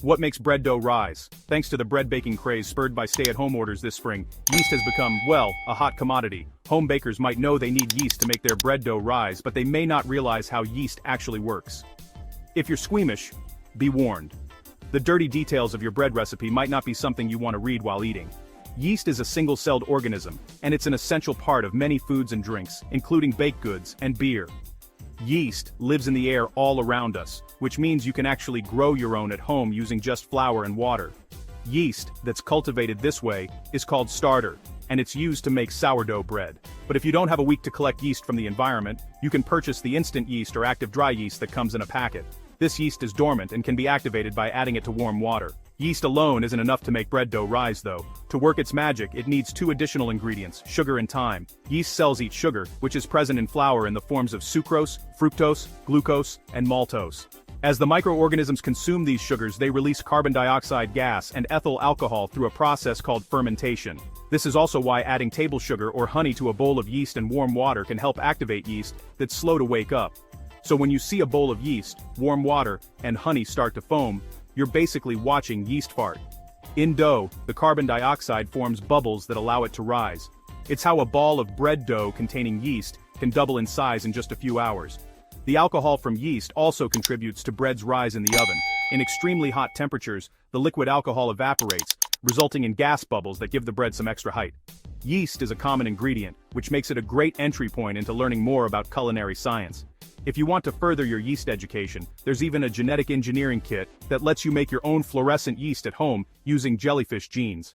What makes bread dough rise? Thanks to the bread baking craze spurred by stay-at-home orders this spring, yeast has become, well, a hot commodity. Home bakers might know they need yeast to make their bread dough rise, but they may not realize how yeast actually works. If you're squeamish, be warned. The dirty details of your bread recipe might not be something you want to read while eating. Yeast is a single-celled organism, and it's an essential part of many foods and drinks, including baked goods and beer. Yeast lives in the air all around us, which means you can actually grow your own at home using just flour and water. Yeast, that's cultivated this way, is called starter, and it's used to make sourdough bread. But if you don't have a week to collect yeast from the environment, you can purchase the instant yeast or active dry yeast that comes in a packet. This yeast is dormant and can be activated by adding it to warm water. Yeast alone isn't enough to make bread dough rise though. To work its magic, it needs two additional ingredients, sugar and time. Yeast cells eat sugar, which is present in flour in the forms of sucrose, fructose, glucose, and maltose. As the microorganisms consume these sugars, they release carbon dioxide gas and ethyl alcohol through a process called fermentation. This is also why adding table sugar or honey to a bowl of yeast and warm water can help activate yeast that's slow to wake up. So when you see a bowl of yeast, warm water, and honey start to foam, you're basically watching yeast fart. In dough, the carbon dioxide forms bubbles that allow it to rise. It's how a ball of bread dough containing yeast can double in size in just a few hours. The alcohol from yeast also contributes to bread's rise in the oven. In extremely hot temperatures, the liquid alcohol evaporates, resulting in gas bubbles that give the bread some extra height. Yeast is a common ingredient, which makes it a great entry point into learning more about culinary science. If you want to further your yeast education, there's even a genetic engineering kit that lets you make your own fluorescent yeast at home using jellyfish genes.